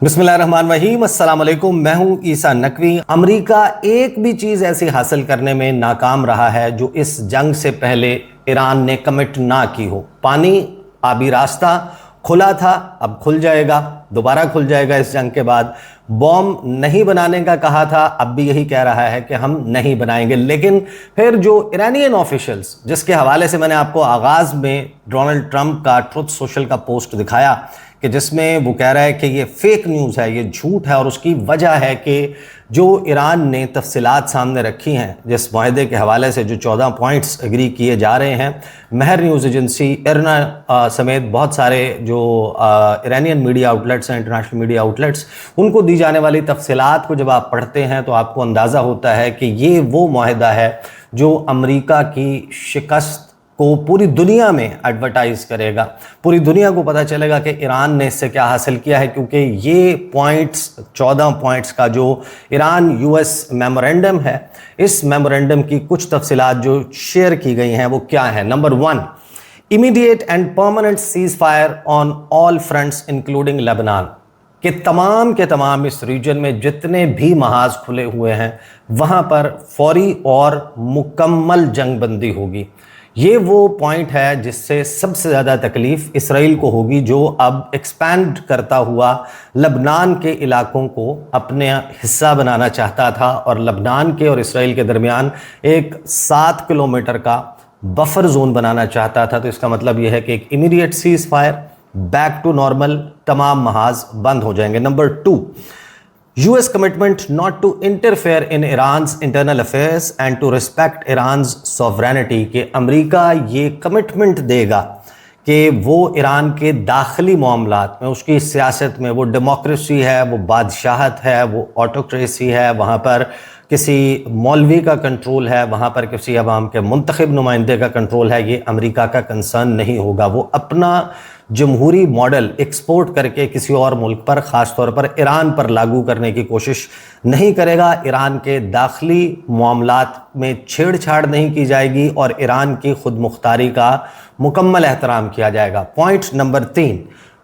बिस्मिल्लाहिर्रहमानिर्रहीम, अस्सलाम वालेकुम। मैं हूं ईसा नकवी। अमेरिका एक भी चीज़ ऐसी हासिल करने में नाकाम रहा है जो इस जंग से पहले ईरान ने कमिट ना की हो। पानी, आबी रास्ता खुला था, अब खुल जाएगा, दोबारा खुल जाएगा इस जंग के बाद। बॉम्ब नहीं बनाने का कहा था, अब भी यही कह रहा है कि हम नहीं बनाएंगे। लेकिन फिर जो ईरानियन ऑफिशियल्स, जिसके हवाले से मैंने आपको आगाज़ में डोनाल्ड ट्रंप का ट्रुथ सोशल का पोस्ट दिखाया कि जिसमें वो कह रहा है कि ये फेक न्यूज़ है, ये झूठ है, और उसकी वजह है कि जो ईरान ने तफसीलात सामने रखी हैं, जिस माहदे के हवाले से जो 14 पॉइंट्स एग्री किए जा रहे हैं, महर न्यूज़ एजेंसी, इरना समेत बहुत सारे जो ईरानियन मीडिया आउटलेट्स हैं, इंटरनेशनल मीडिया आउटलेट्स, उनको दी जाने वाली तफसीलात को जब आप पढ़ते हैं तो आपको अंदाज़ा होता है कि ये वो माहदा है जो अमेरिका की शिकस्त को पूरी दुनिया में एडवर्टाइज करेगा। पूरी दुनिया को पता चलेगा कि ईरान ने इससे क्या हासिल किया है, क्योंकि ये पॉइंट्स, 14 पॉइंट्स का जो ईरान यूएस मेमोरेंडम है, इस मेमोरेंडम की कुछ तफसीलात जो शेयर की गई हैं वो क्या है। Number 1, immediate and permanent cease fire on all fronts including Lebanon, कि तमाम के तमाम इस रीजन में जितने भी महाज खुले हुए हैं वहाँ पर फौरी और मुकम्मल जंगबंदी होगी। ये वो पॉइंट है जिससे सबसे ज़्यादा तकलीफ़ इसराइल को होगी, जो अब एक्सपैंड करता हुआ लबनान के इलाकों को अपने हिस्सा बनाना चाहता था और लबनान के और इसराइल के दरमियान एक 7 किलोमीटर का बफर जोन बनाना चाहता था। तो इसका मतलब यह है कि एक immediate ceasefire, back to normal, तमाम महाज बंद हो जाएंगे। Number 2, US commitment not to interfere in Iran's internal affairs and to respect Iran's sovereignty, कि अमेरिका ये कमिटमेंट देगा कि वो ईरान के दाखिली मामलात में, उसकी सियासत में, वो डेमोक्रेसी है, वो बादशाहत है, वो ऑटोक्रेसी है, वहाँ पर किसी मौलवी का कंट्रोल है, वहाँ पर किसी अवाम के मुंतखब नुमाइंदे का कंट्रोल है, ये अमेरिका का कंसर्न नहीं होगा। वो अपना जमहूरी मॉडल एक्सपोर्ट करके किसी और मुल्क पर, ख़ास तौर पर ईरान पर लागू करने की कोशिश नहीं करेगा। ईरान के दाखिली मामलात में छेड़छाड़ नहीं की जाएगी और ईरान की खुद मुख्तारी का मुकम्मल एहतराम किया जाएगा। Point number 3,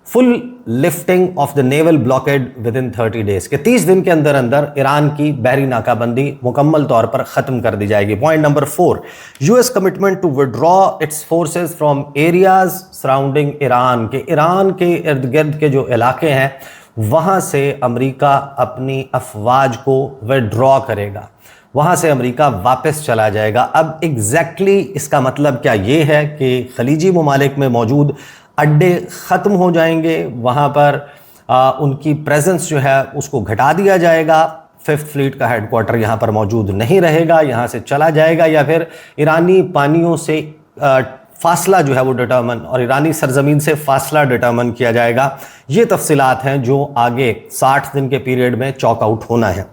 full lifting of the naval blockade with in 30 days, के 30 दिन के अंदर अंदर ईरान की बहरी नाकाबंदी मुकम्मल तौर पर ख़त्म कर दी जाएगी। Point number 4, US commitment to withdraw its forces from areas surrounding Iran, के ईरान के इर्द गिर्द के जो इलाके हैं वहाँ से अमेरिका अपनी अफवाज को विड्रॉ करेगा, वहाँ से अमेरिका वापस चला जाएगा। अब एग्जैक्टली इसका मतलब क्या ये है कि खलीजी ममालिक में मौजूद अड्डे ख़त्म हो जाएंगे, वहाँ पर उनकी प्रेजेंस जो है उसको घटा दिया जाएगा, 5th फ्लीट का हेडक्वार्टर यहाँ पर मौजूद नहीं रहेगा, यहाँ से चला जाएगा, या फिर ईरानी पानियों से फासला जो है वो डिटर्मन, और ईरानी सरजमीन से फासला डिटर्मन किया जाएगा। ये तफसीलात हैं जो आगे 60 दिन के पीरियड में चॉक आउट होना है।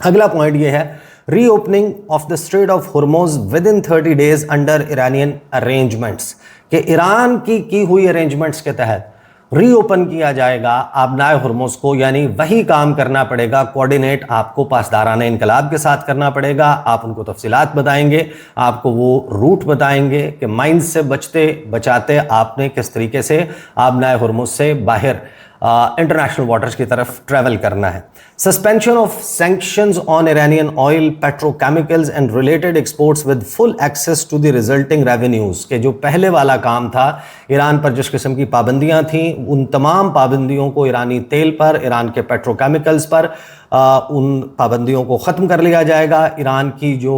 अगला पॉइंट ये है, reopening of the strait of Hormuz within 30 days under Iranian arrangements, कि ईरान की हुई अरेंजमेंट्स के तहत रीओपन किया जाएगा आबनाए हुर्मुज को। यानी वही काम करना पड़ेगा, कोऑर्डिनेट आपको पासदाराना इनकलाब के साथ करना पड़ेगा। आप उनको तफसीलात बताएंगे, आपको वो रूट बताएंगे कि माइन से बचते बचाते आपने किस तरीके से आबनाए हुर्मुज से बाहर इंटरनेशनल वाटर्स की तरफ ट्रैवल करना है। Suspension of sanctions on Iranian oil, petrochemicals and related exports with full access to the resulting revenues, के जो पहले वाला काम था, ईरान पर जिस किस्म की पाबंदियां थी, उन तमाम पाबंदियों को ईरानी तेल पर, ईरान के पेट्रोकेमिकल्स पर, उन पाबंदियों को ख़त्म कर लिया जाएगा। ईरान की जो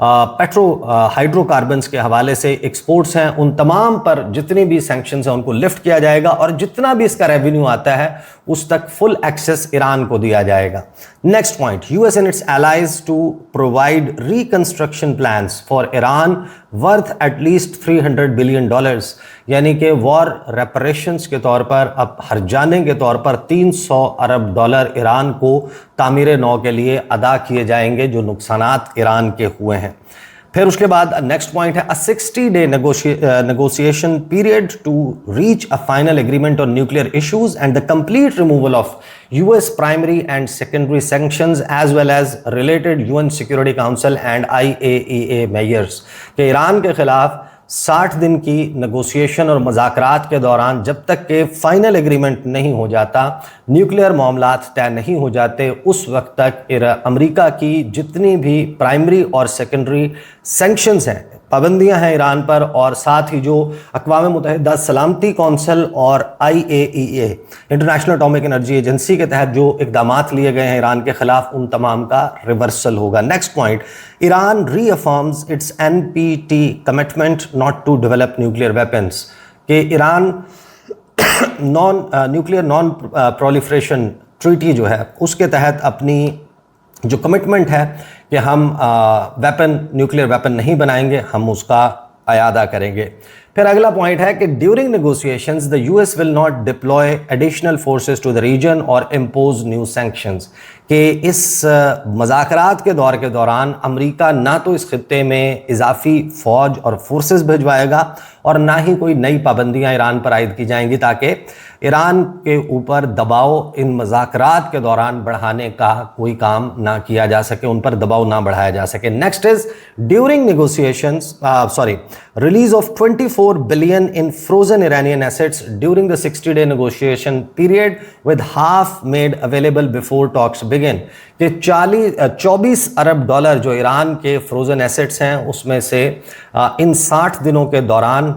हाइड्रोकार्बन्स के हवाले से एक्सपोर्ट्स हैं, उन तमाम पर जितनी भी सैंक्शंस हैं उनको लिफ्ट किया जाएगा, और जितना भी इसका रेवेन्यू आता है उस तक फुल एक्सेस ईरान को दिया जाएगा। Next point, US and its allies to provide reconstruction plans for Iran worth at least $300 billion, यानी कि वॉर रेपरेशंस के तौर पर, अब हर्जाने के तौर पर $300 अरब ईरान को तामीर नौ के लिए अदा किए जाएंगे जो नुकसानात ईरान के हुए हैं। फिर उसके बाद नेक्स्ट पॉइंट है, 60-day negotiation period to reach a final agreement on nuclear issues and the complete removal of US primary and secondary sanctions as well as related UN security council and IAEA measures, के Iran के खिलाफ 60 दिन की negotiation और मुज़ाकरात के दौरान जब तक के फाइनल एग्रीमेंट नहीं हो जाता, न्यूक्लियर मामलात तय नहीं हो जाते, उस वक्त तक अमेरिका की जितनी भी प्राइमरी और सेकेंडरी सैंक्शंस हैं, पाबंदियां हैं ईरान पर, और साथ ही जो अक़वाम मुत्तहिदा सलामती कौंसिल और IAEA international atomic energy agency के तहत जो इक़दामात लिए गए हैं ईरान के ख़िलाफ़, उन तमाम का रिवर्सल होगा। Next point, Iran reaffirms its NPT commitment not to develop nuclear weapons, कि Iran nuclear non proliferation treaty जो है उसके तहत अपनी जो कमिटमेंट है कि हम न्यूक्लियर वेपन नहीं बनाएंगे, हम उसका अयादा करेंगे। फिर अगला पॉइंट है कि during negotiations the US will not deploy additional forces to the region और इम्पोज न्यू सैंक्शंस, कि इस मुज़ाकरात के दौर के दौरान अमेरिका ना तो इस खित्ते में इजाफी फ़ौज और फोर्सेस भिजवाएगा और ना ही कोई नई पाबंदियां ईरान पर आयद की जाएंगी, ताकि ईरान के ऊपर दबाव इन मुज़ाकरात के दौरान बढ़ाने का कोई काम ना किया जा सके, उन पर दबाव ना बढ़ाया जा सके। Next is during negotiations release of 24 billion in frozen Iranian assets during the 60-day negotiation period with half made available before talks begin, कि 24 अरब डॉलर जो ईरान के फ्रोजन एसेट्स हैं उसमें से इन 60 दिनों के दौरान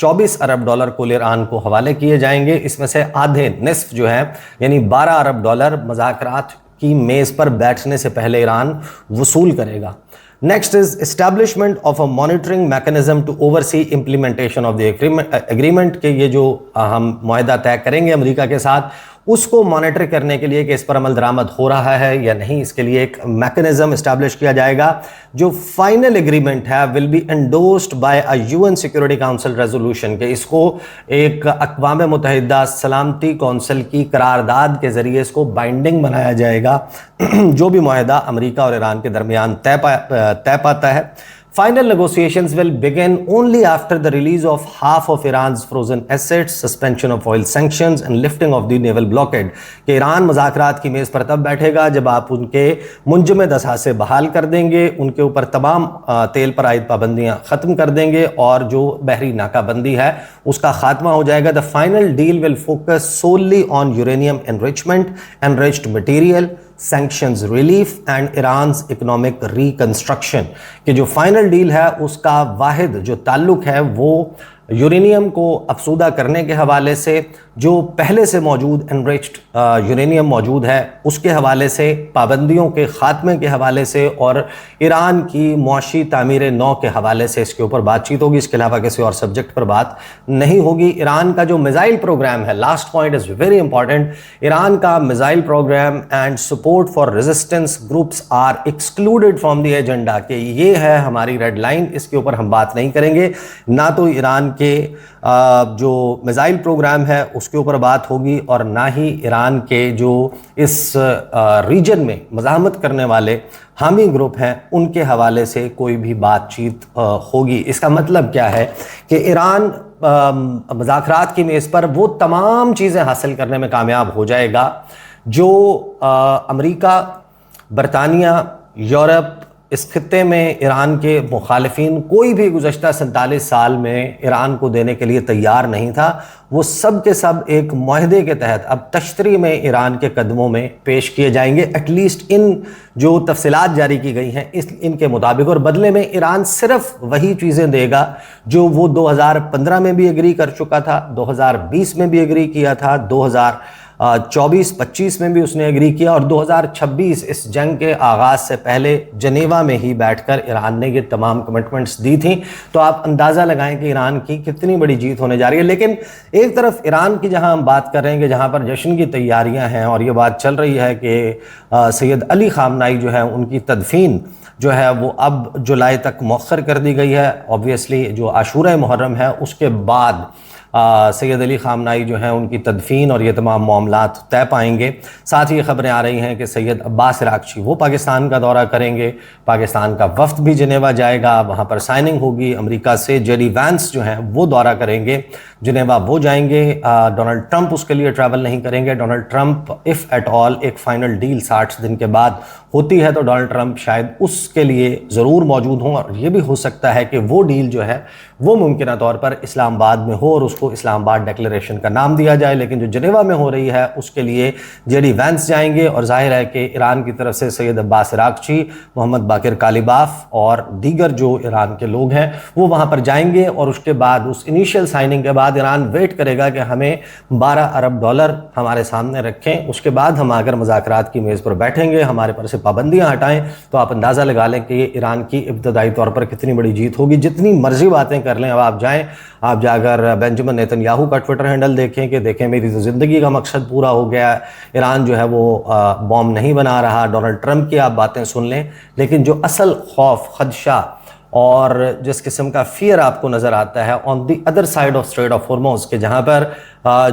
24 अरब डॉलर कुल ईरान को हवाले किए जाएंगे। इसमें से आधे निस्फ जो है यानी 12 अरब डॉलर मुज़ाकरात की मेज़ पर बैठने से पहले ईरान वसूल करेगा। Next is establishment of a monitoring mechanism to oversee implementation of the agreement, के ये जो हम मुआहदा तय करेंगे अमेरिका के साथ, उसको मॉनिटर करने के लिए कि इस पर अमल दरामद हो रहा है या नहीं, इसके लिए एक मैकेनिज्म इस्टेब्लिश किया जाएगा। जो फाइनल एग्रीमेंट है will be endorsed by a UN security council resolution, के इसको एक अक़वाम मुत्तहिदा सलामती कौंसिल की करारदाद के ज़रिए इसको बाइंडिंग बनाया जाएगा, जो भी मुआहदा अमेरिका और ईरान के दरमियान तय पाता है। Final negotiations will begin only after the release of half of Iran's frozen assets, suspension of oil sanctions and lifting of the naval blockade, कि ईरान मुज़ाकरात की मेज़ पर तब बैठेगा जब आप उनके मुंजमद असासे बहाल कर देंगे, उनके ऊपर तमाम तेल पर आयद पाबंदियां ख़त्म कर देंगे और जो बहरी नाकाबंदी है उसका खात्मा हो जाएगा। The final deal will focus solely on uranium enrichment, enriched material, sanctions relief and Iran's economic reconstruction, कि जो फाइनल डील है उसका वाहिद जो ताल्लुक है वो यूरेनियम को अफसूदा करने के हवाले से, जो पहले से मौजूद एनरिच्ड यूरेनियम मौजूद है उसके हवाले से, पाबंदियों के ख़ात्मे के हवाले से और ईरान की मुआशी तामीर नौ के हवाले से इसके ऊपर बातचीत होगी। इसके अलावा किसी और सब्जेक्ट पर बात नहीं होगी। ईरान का जो मिज़ाइल प्रोग्राम है, last point is very important, Iran का missile program and support for resistance groups are excluded from the agenda, कि ये है हमारी रेड लाइन, इसके ऊपर हम बात नहीं करेंगे। ना तो ईरान के जो मिज़ाइल प्रोग्राम है उसके ऊपर बात होगी और ना ही ईरान के जो इस रीजन में मज़ाहमत करने वाले हामी ग्रुप हैं उनके हवाले से कोई भी बातचीत होगी। इसका मतलब क्या है कि ईरान मुज़ाकरात की मेज़ पर वो तमाम चीज़ें हासिल करने में कामयाब हो जाएगा जो अमेरिका, बरतानिया, यूरोप, इस खित्ते में ईरान के मुखालिफिन कोई भी गुज़श्ता 47 साल में ईरान को देने के लिए तैयार नहीं था। वो सब के सब एक मुआहदे के तहत अब तश्तरी में ईरान के कदमों में पेश किए जाएंगे, एटलीस्ट इन जो तफसीलात जारी की गई हैं इनके मुताबिक, और बदले में ईरान सिर्फ वही चीज़ें देगा जो वो 2015 में भी एग्री कर चुका था, 2020 में भी एग्री किया था, 2024-25 में भी उसने एग्री किया और 2026 इस जंग के आगाज़ से पहले जनेवा में ही बैठकर ईरान ने ये तमाम कमिटमेंट्स दी थी। तो आप अंदाज़ा लगाएं कि ईरान की कितनी बड़ी जीत होने जा रही है। लेकिन एक तरफ ईरान की जहां हम बात कर रहे हैं कि जहां पर जश्न की तैयारियां हैं और ये बात चल रही है कि सैयद अली खामनाई जो है उनकी तदफीन जो है वो अब जुलाई तक मौखर कर दी गई है। ऑब्वियसली जो आशूरा मुहर्रम है उसके बाद सैयद अली ख़ामनाई जो हैं उनकी तदफीन और ये तमाम मामलात तय पाएंगे। साथ ही ये ख़बरें आ रही हैं कि सैयद अब्बास इराक़ची वो पाकिस्तान का दौरा करेंगे, पाकिस्तान का वफ़द भी जिनेवा जाएगा, वहाँ पर साइनिंग होगी। अमेरिका से जेडी वैंस जो हैं वो दौरा करेंगे, जिनेवा वो जाएंगे। डोनाल्ड ट्रंप उसके लिए ट्रैवल नहीं करेंगे। Donald Trump if at all एक फ़ाइनल डील 60 दिन के बाद होती है तो डोनाल्ड ट्रंप शायद उसके लिए ज़रूर मौजूद हों, और ये भी हो सकता है कि वो डील जो है वो मुमकिन तौर पर इस्लामाबाद में हो और उसको इस्लामाबाद डिक्लेरेशन का नाम दिया जाए। लेकिन जो जिनेवा में हो रही है उसके लिए जेडी वैंस जाएंगे, और जाहिर है कि ईरान की तरफ से सैयद अब्बास इराक़ची, मोहम्मद बाकिर कालिबाफ और दीगर जो ईरान के लोग हैं वो वहाँ पर जाएंगे। और उसके बाद उस इनिशियल साइनिंग के बाद ईरान वेट करेगा कि हमें 12 अरब डॉलर हमारे सामने रखें, उसके बाद हम आकर मुज़ाकरात की मेज़ पर बैठेंगे, हमारे पर से पाबंदियाँ हटाएं। तो आप अंदाज़ा लगा लें कि ये ईरान की इब्तदाई तौर पर कितनी बड़ी जीत होगी। जितनी मर्जी बातें कर लें, अब आप जाएं, आप जाकर बेंजामिन नेतन्याहू का ट्विटर हैंडल देखें कि देखें मेरी तो ज़िंदगी का मकसद पूरा हो गया, ईरान जो है वो बॉम्ब नहीं बना रहा। डोनाल्ड ट्रंप की आप बातें सुन लें, लेकिन जो असल खौफ, खदशा और जिस किस्म का फियर आपको नज़र आता है on the other side of straight of Hormuz के, जहाँ पर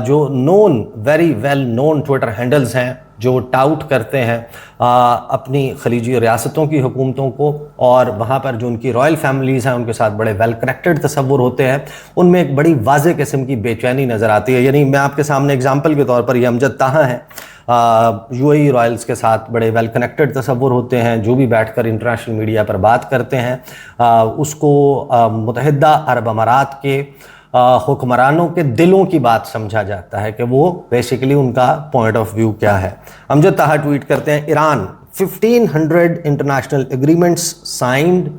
जो known, very well known Twitter handles हैं जो टाउट करते हैं अपनी खलीजी रियासतों की हुकूमतों को, और वहाँ पर जो उनकी रॉयल फैमिलीज़ हैं उनके साथ बड़े वेल कनेक्टेड तस्वुर होते हैं, उनमें एक बड़ी वाज़े किस्म की बेचैनी नज़र आती है। यानी मैं आपके सामने एग्जाम्पल के तौर पर ये अमजद ताहा हैं, यूएई रॉयल्स के साथ बड़े वेल कनेक्टेड तस्वुर होते हैं, जो भी बैठकर इंटरनेशनल मीडिया पर बात करते हैं उसको मुत्तहिदा अरब अमारात के हुक्मरानों के दिलों की बात समझा जाता है कि वो बेसिकली उनका पॉइंट ऑफ व्यू क्या है। अमजद ताहा ट्वीट करते हैं, Iran 1500 international agreements signed,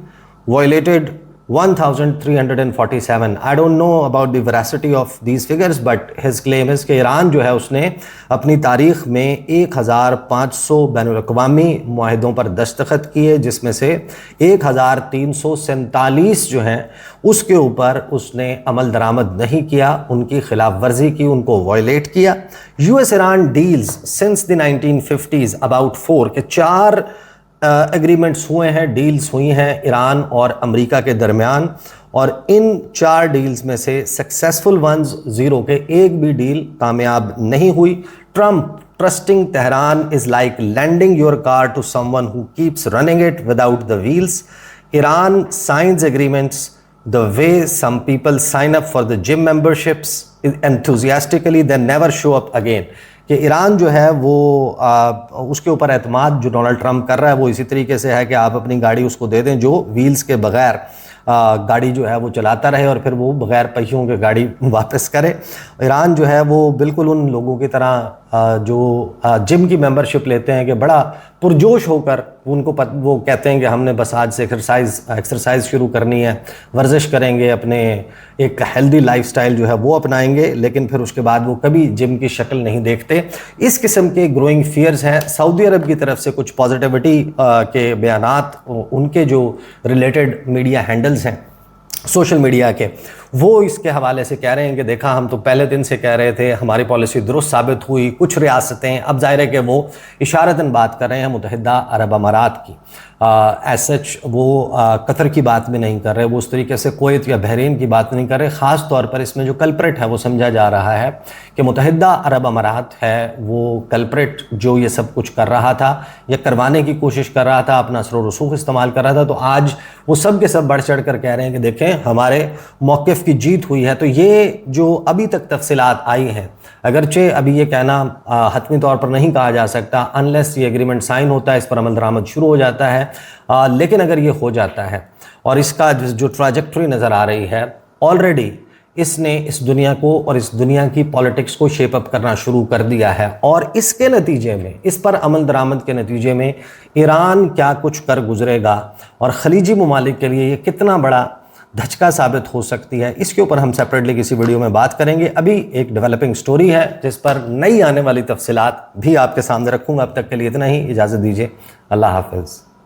violated 1347। I don't know about the veracity of these figures, but his claim is कि ईरान जो है उसने अपनी तारीख़ में 1500 बैनुल-अक़वामी मुआहिदों पर दस्तखत किए, जिसमें से 1347 जो हैं उसके ऊपर उसने अमल दरामद नहीं किया, उनकी खिलाफ वर्जी की, उनको वायलेट किया। US Iran deals since the 1950s about 4 के 4 एग्रीमेंट्स हुए हैं, डील्स हुई हैं ईरान और अमेरिका के दरमियान, और इन 4 डील्स में से सक्सेसफुल वंस 0 के, एक भी डील कामयाब नहीं हुई। Trump trusting Tehran is like lending your car to someone who keeps running it without the wheels. Iran signs agreements the way some people sign up for the gym memberships enthusiastically then never show up again। कि Iran जो है वो उसके ऊपर एतमाद जो Donald Trump कर रहा है वो इसी तरीके से है कि आप अपनी गाड़ी उसको दे दें जो व्हील्स के बगैर गाड़ी जो है वो चलाता रहे, और फिर वो बगैर पहियों के गाड़ी वापस करे। ईरान जो है वो बिल्कुल उन लोगों की तरह जो जिम की मेंबरशिप लेते हैं कि बड़ा पुरजोश होकर उनको वो कहते हैं कि हमने बस आज से एक्सरसाइज शुरू करनी है, वर्जिश करेंगे, अपने एक हेल्दी लाइफस्टाइल जो है वो अपनाएंगे, लेकिन फिर उसके बाद वो कभी जिम की शक्ल नहीं देखते। इस किस्म के ग्रोइंग फियर्स हैं। सऊदी अरब की तरफ से कुछ पॉजिटिविटी के बयानात उनके जो रिलेटेड मीडिया हैंडल्स हैं सोशल मीडिया के, वो इसके हवाले से कह रहे हैं कि देखा हम तो पहले दिन से कह रहे थे, हमारी पॉलिसी दुरुस्त साबित हुई। कुछ रियासतें, अब जाहिर है कि वो इशारतन बात कर रहे हैं मुत्तहिदा अरब अमारात की, एज सच वो कतर की बात भी नहीं कर रहे, वो उस तरीके से कुवैत या बहरीन की बात नहीं कर रहे। ख़ास तौर पर इसमें जो कल्प्रेट है वो समझा जा रहा है कि मुत्तहिदा अरब अमारात है वो कल्प्रेट जो ये सब कुछ कर रहा था या करवाने की कोशिश कर रहा था, अपना असर रसूख इस्तेमाल कर रहा था। तो आज वो सब के सब बढ़ चढ़ कर कह रहे हैं कि देखें हमारे मौक़िफ़ की जीत हुई है। तो ये जो अभी तक तफसीलात आई हैं, अगरचे अभी ये कहना हतमी तौर पर नहीं कहा जा सकता अनलेस ये एग्रीमेंट साइन होता है, इस पर अमल दरामद शुरू हो जाता है, लेकिन अगर ये हो जाता है और इसका जो ट्राजेक्टरी नज़र आ रही है ऑलरेडी इसने इस दुनिया को और इस दुनिया की पॉलिटिक्स को शेप अप करना शुरू कर दिया है, और इसके नतीजे में, इस पर अमल दरामद के नतीजे में ईरान क्या कुछ कर गुजरेगा और ख़लीजी ममालिक के लिए ये कितना बड़ा धचका साबित हो सकती है, इसके ऊपर हम सेपरेटली किसी वीडियो में बात करेंगे। अभी एक डेवलपिंग स्टोरी है जिस पर नई आने वाली तफसीलात भी आपके सामने रखूँगा। अब तक के लिए इतना ही, इजाज़त दीजिए, अल्लाह हाफ़िज़।